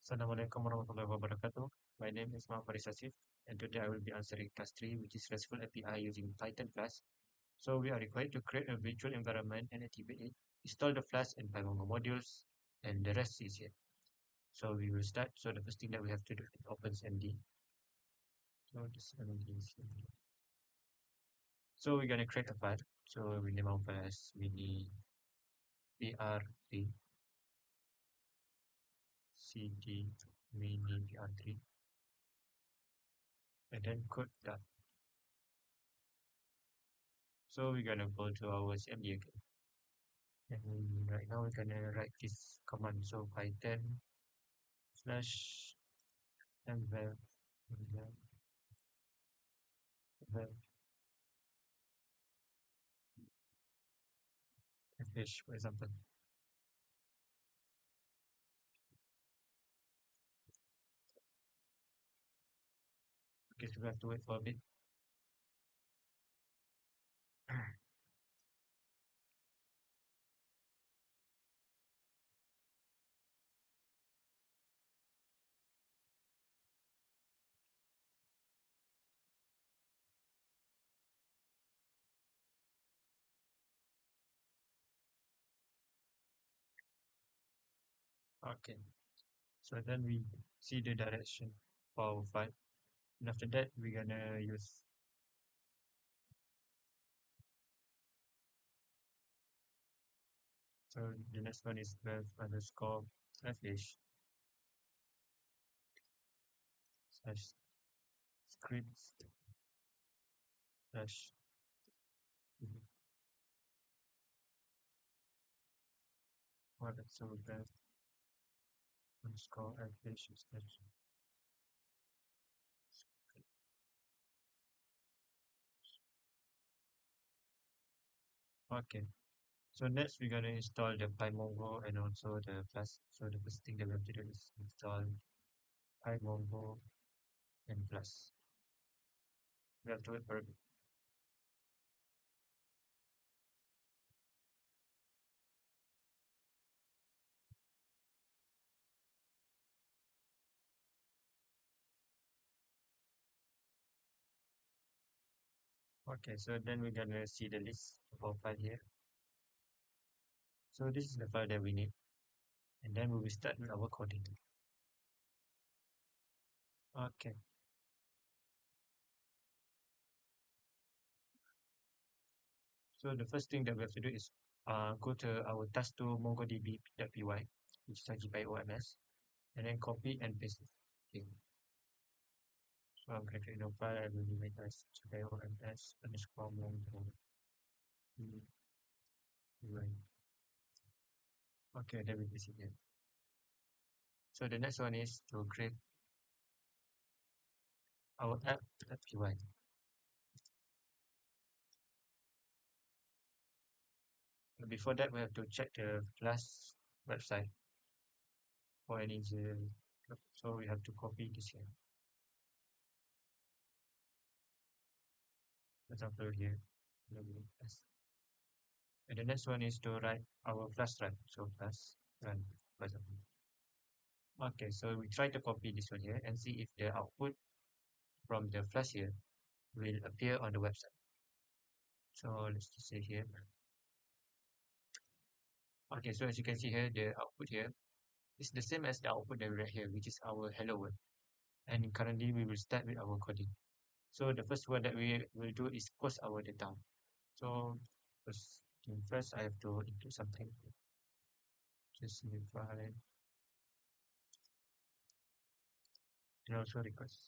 Assalamualaikum warahmatullahi wabarakatuh. My name is Muhammad Asif, and today I will be answering class 3, which is RESTful API using Python class. So we are required to create a virtual environment and activate it, install the Flask and Python modules, and the rest is here. So we will start. So the first thing that we have to do is open MD. So this MD is here. So we're gonna create a file. So we name our file as mini pr3 cd mini pr3 and then code that. So we're gonna go to our CMD again. And right now we're gonna write this command. So Python slash env fh, for example. Okay, so we have to wait for a bit. Okay, so then we see the direction for our file. And after that, we're gonna use, so the next one is graph underscore fh slash scripts slash what, so graph underscore fh slash. Okay, so next we're gonna install the PyMongo and also the Flask. So the first thing that we have to do is install PyMongo and Flask. We have to wait for a bit. Okay, so then we're gonna see the list of our file here. So this is the file that we need, and then we will start with our coding. Okay, so the first thing that we have to do is go to our task to mongodb.py, which is GPyOMS, and then copy and paste it. Okay. So I'm going to create a file. I will name it as GPyOMS underscore mongodb. Okay, then we paste it here. So the next one is to create our app.py. Before that, we have to check the class website for any so we have to copy this here. For example here. And the next one is to write our flash drive. So flash run, for example. Okay, so we try to copy this one here and see if the output from the flash here will appear on the website. So let's just say here. Okay, so as you can see here, the output here is the same as the output that we write here, which is our hello world. And currently we will start with our coding. So the first one that we will do is post our data. So first I have to include something. Just simplify and also request.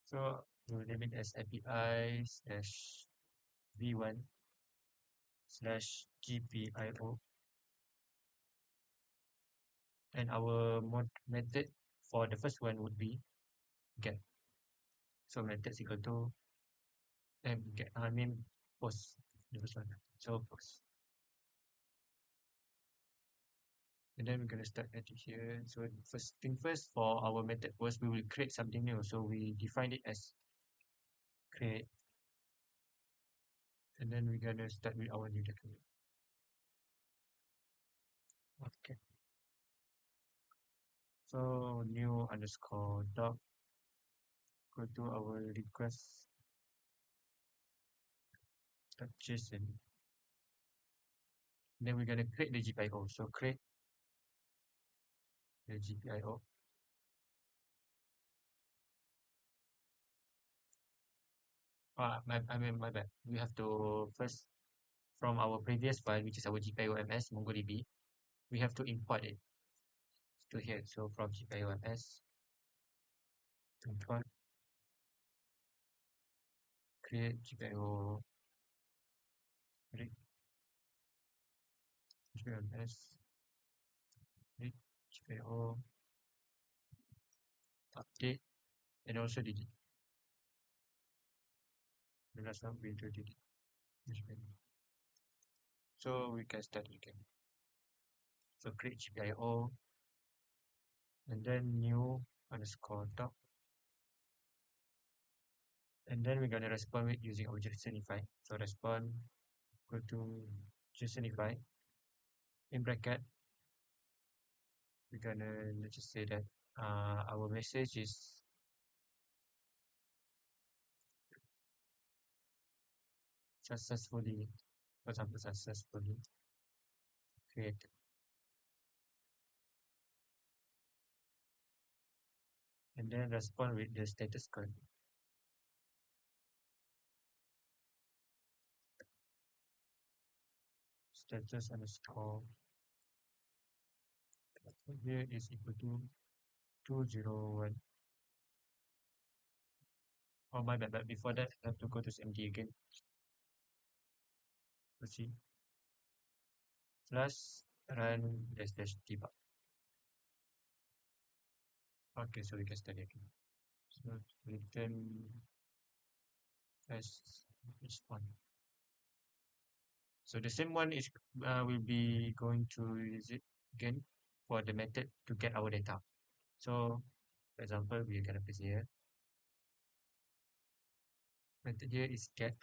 So we'll name it as API slash v1 slash GPIO, and our method for the first one would be get. So method is equal to get, I mean post, the first one. So post. And then we're gonna start at here. So first thing first, for our method post, we will create something new. So we define it as create, and then we're gonna start with our new document. So new underscore doc, go to our request JSON. Then we're gonna create the GPIO. So create the GPIO. My bad. We have to first from our previous file, which is our GPIO-ms MongoDB, we have to import it to here. So from GPIO-ms, import, create GPIO, create GPIO-ms, create GPIO, update, and also delete. The last one we do delete. So we can start again. So create GPIO, and then new underscore doc, and then we're gonna respond with using our JSONify. So respond, go to JSONify, in bracket, we're gonna let's just say that our message is successfully, for example, successfully created, and then respond with the status code. Status underscore here is equal to 201. Oh my bad, but before that I have to go to MD again. Let's see. Plus run dash debug. Okay, so we can start again. So return as respond. So the same one is will be going to use it again for the method to get our data. So for example, we're gonna place here. Method here is get,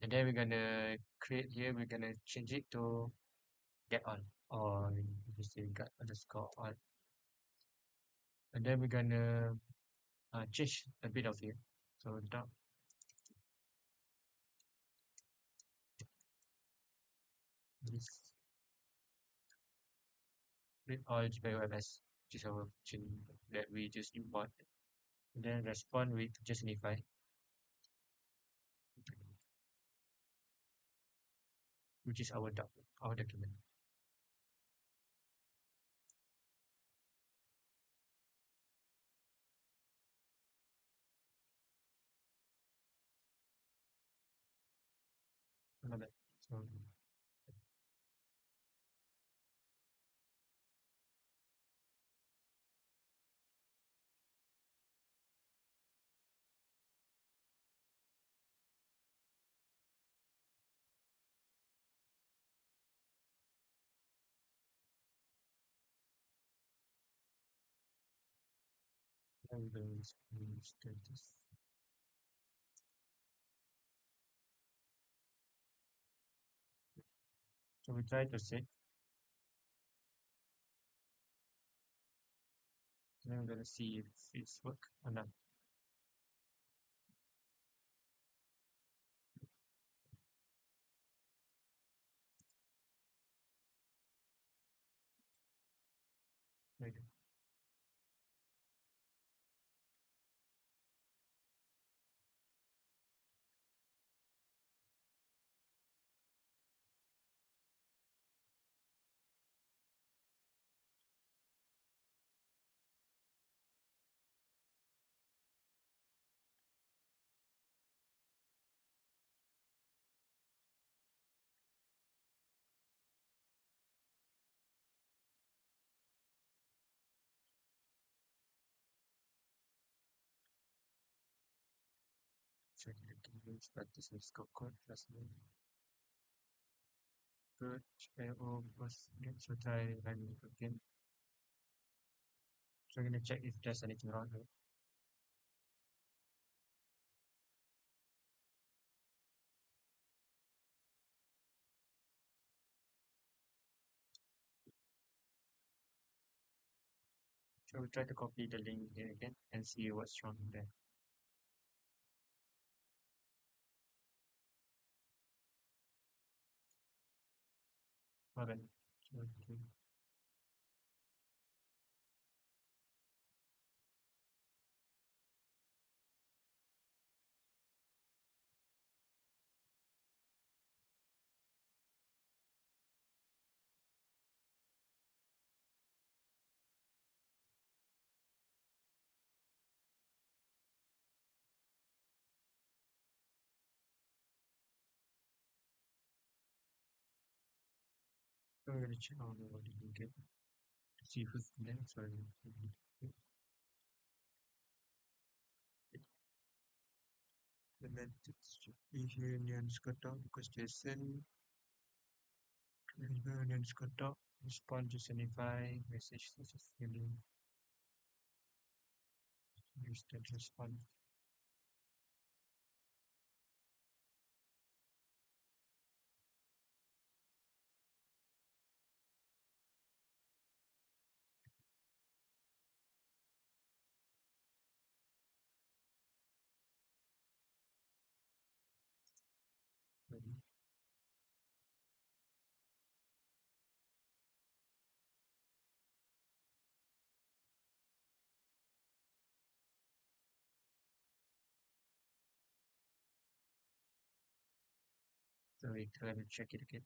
and then we're gonna create here. We're gonna change it to get all, or we say get underscore all, and then we're gonna change a bit of here. So dot this with all GPIOMS, which is our function that we just import, and then respond with justify, which is our document. Another. So and the status. So we try to set, and I'm gonna see if it's work or not. Right. Check the keywords, but this is code plus name. Good. AO was again. So try running it again. So I'm gonna check if there's anything wrong here. So we try to copy the link here again and see what's wrong there. My bad. Okay. So we're gonna check out what you can get. See if it's there. Sorry. The methods should be here in the underscore top because they send the underscore top respond to signify message successfully. Use that respond. So wait, let me check it again.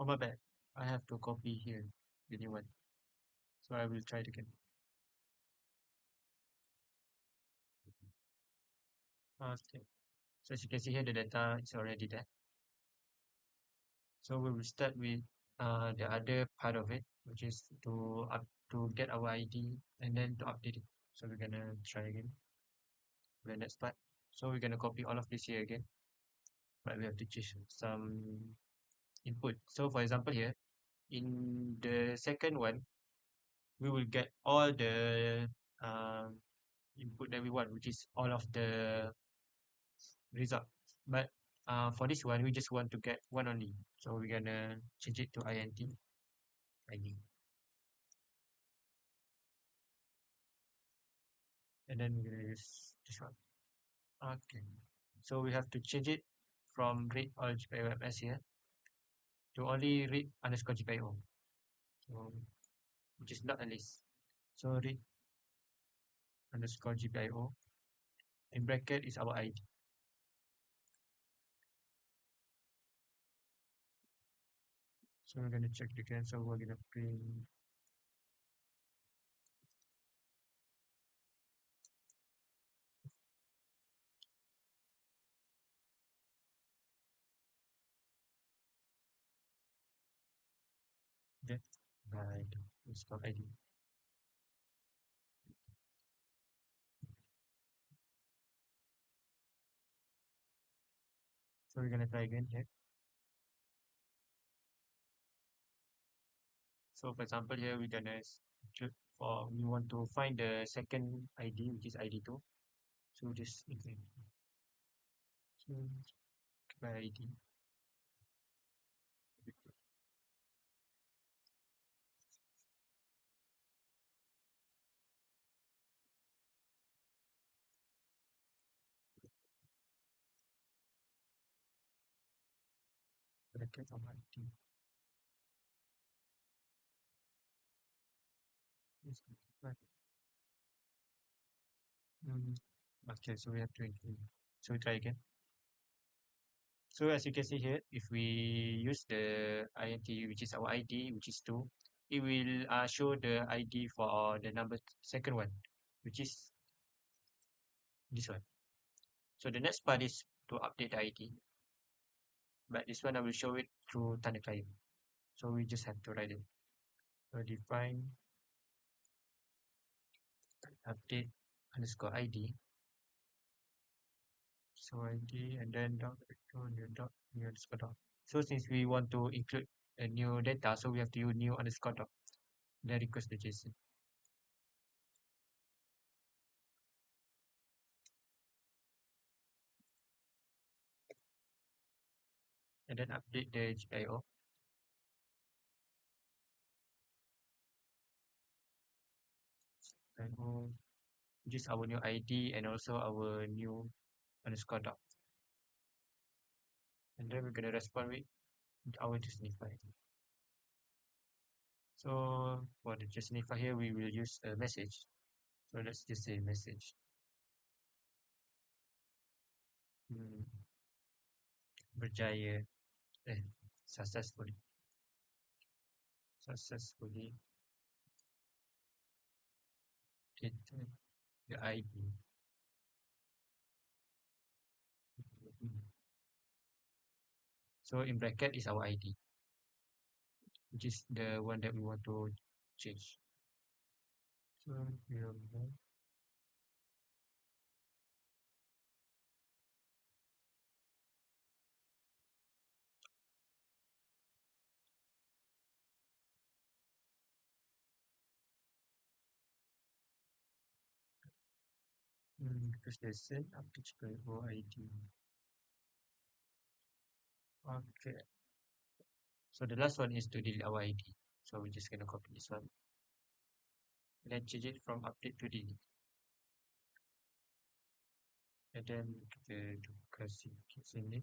Oh my bad. I have to copy here the new one. So I will try it again. Okay. So as you can see here, the data is already there. So we will start with the other part of it, which is to get our ID and then to update it. So we're gonna try again the next part. So we're gonna copy all of this here again, but we have to change some input. So for example here, in the second one, we will get all the um, input that we want, which is all of the result. But for this one, we just want to get one only. So we're gonna change it to INT ID. And then we're gonna use this one. Okay. So we have to change it from read all GPIO here to only read underscore GPIO. So which is not a list. So read underscore GPIO in bracket is our ID. So we're gonna check it again. So we're gonna print that by underscore ID. So we're gonna try again here. So for example here we're gonna for we want to find the second ID which is ID2. So just okay. So by ID bracket of ID. Yes, right. Mm, okay, so we have to include. So we try again. So as you can see here, if we use the INT, which is our ID, which is 2, it will show the ID for the number second one, which is this one. So the next part is to update the ID, but this one I will show it through Thunder Client. So we just have to write it. So define update underscore ID. So ID and then new underscore dot. So since we want to include a new data, so we have to use new underscore dot. Then request the JSON. And then update the GIO. And just our new ID and also our new underscore dot. And then we're gonna respond with our justify. So for the justify here, we will use a message. So let's just say message. Hmm, berjaya, eh, successfully, successfully created the ID. So in bracket is our ID, which is the one that we want to change. So here we go. Because they said update GIO ID. Okay. So the last one is to delete our ID. So we're just gonna copy this one. And then change it from update to delete. And then kita kasih sini.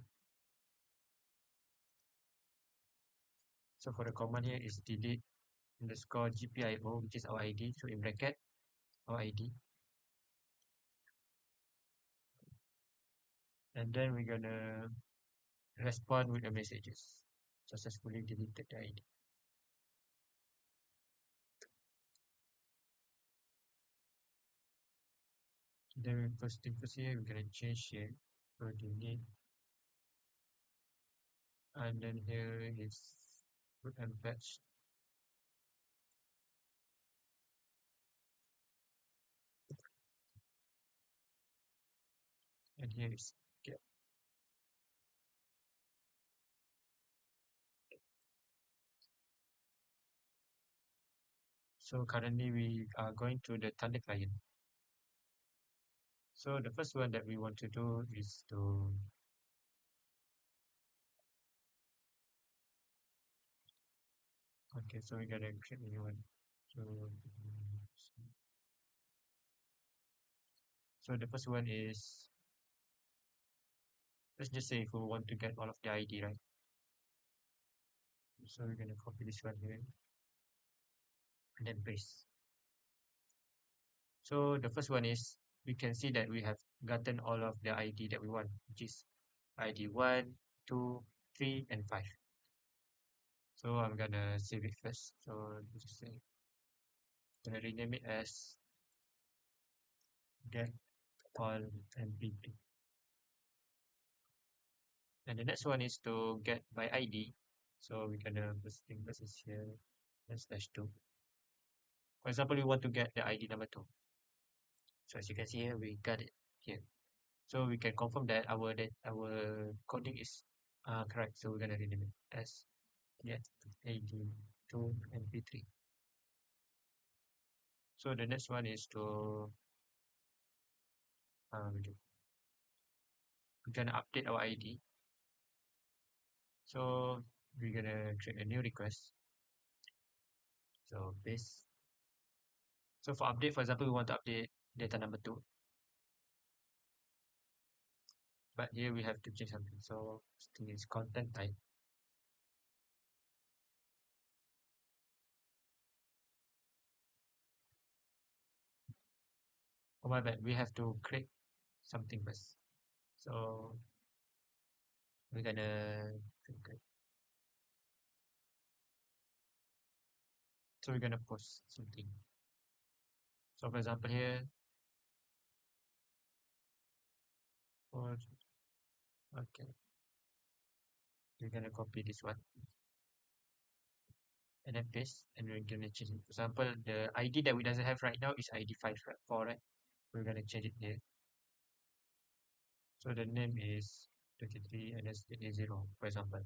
So for the command here is delete underscore GPIO, which is our ID. So in bracket, our ID. And then we're gonna respond with the messages. Successfully deleted the ID. Then first thing first here, we're gonna change here. So delete. And then here is put and patch. And here is get. So currently we are going to the Thunder client. So the first one that we want to do is to okay, so we're gonna create a new one. So so the first one is let's just say if we want to get all of the ID, right? So we're gonna copy this one here and then paste. So the first one is we can see that we have gotten all of the ID that we want, which is ID 1, 2, 3, and 5. So I'm gonna save it first. So just say gonna rename it as get all MP3. And the next one is to get by ID. So we're gonna first thing first is here and slash 2. For example, we want to get the ID number 2. So as you can see here, we got it here. So we can confirm that our coding is correct. So we're gonna rename it as get ID to MP3. So the next one is to we're gonna update our ID. So we're gonna create a new request. So this. So for update, for example, we want to update data number 2. But here we have to change something. So this thing is content type. Oh my bad, we have to create something first. So we're gonna okay. So we're gonna post something. So for example here, Or okay, we're gonna copy this one and then paste, and we're gonna change it. For example, the ID that we doesn't have right now is ID 5, right? 4, right? We're gonna change it here. So the name is 23 and then state is 0, for example.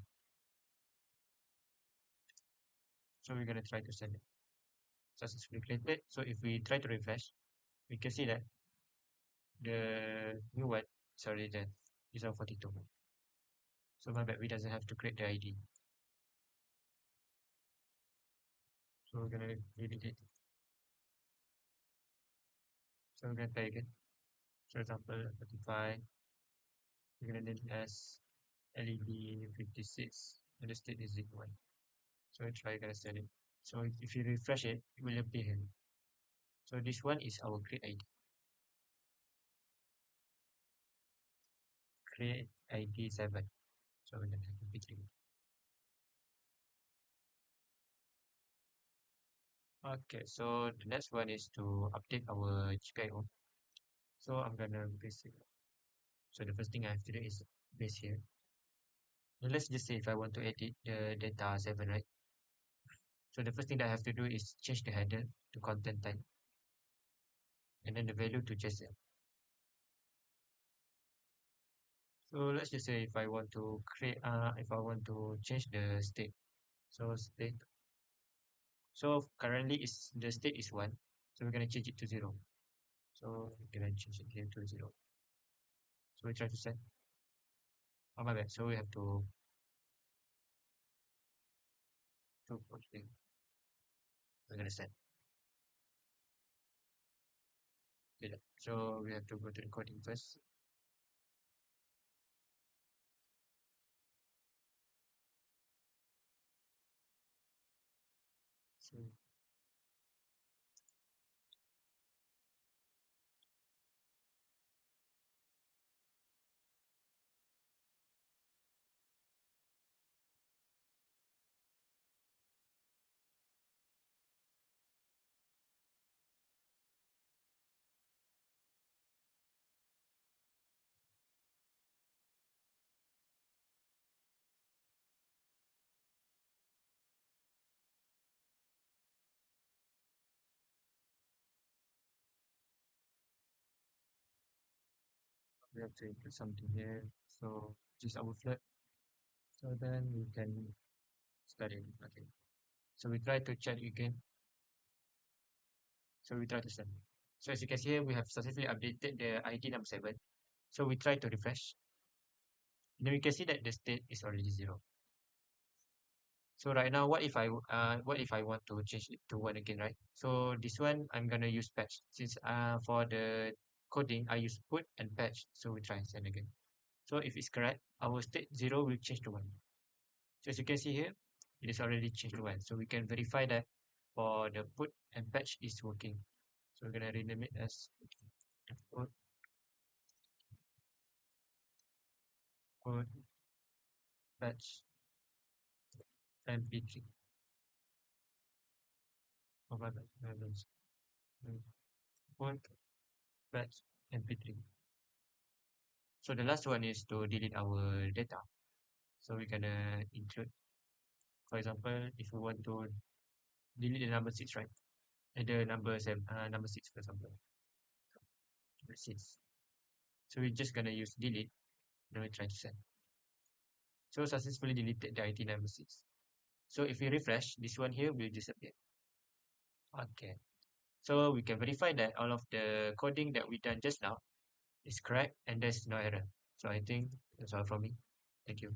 So we're gonna try to send it. Successfully created. So if we try to refresh, we can see that the new one is already there. It's on 42. So my bad, we doesn't have to create the ID. So we're gonna delete it. So we're gonna try again. For example, 35. We're gonna name it as LED 56 and the state is equal 1. So we try gonna set it. So if you refresh it, it will appear here. So this one is our create ID. Create ID 7. So we're gonna copy 3. Okay, so the next one is to update our GPIO. So I'm gonna paste it. So the first thing I have to do is paste here. Now let's just say if I want to edit the data 7, right? So the first thing that I have to do is change the header to content type and then the value to JSON. So let's just say if I want to if I want to change the state. So state. So currently is the state is 1. So we're gonna change it to 0. So we're gonna change it here to 0. So we try to set. Oh my bad. So we have okay. We're gonna set. Okay. So we have to go to encoding first. So we have to include something here. So just our float. So then we can start it. Okay. So we try to check again. So we try to send. So as you can see here, we have successfully updated the ID number 7. So we try to refresh. Then we can see that the state is already 0. So right now, what if I want to change it to 1 again, right? So this one I'm gonna use patch since for the coding I use put and patch. So we try and send again. So if it's correct, our state 0 will change to 1. So as you can see here, it is already changed to 1. So we can verify that for the put and patch is working. So we're gonna rename it as put patch mp3. Oh my bad, my bad. Put patch mp3. So the last one is to delete our data. So we're gonna include, for example, if we want to delete the number 6, right? And the number 7, number 6, for example, number 6. So we're just gonna use delete. Then we try to send. So successfully deleted the ID number 6. So if we refresh, this one here will disappear. Okay. So we can verify that all of the coding that we done just now is correct and there's no error. So I think that's all from me. Thank you.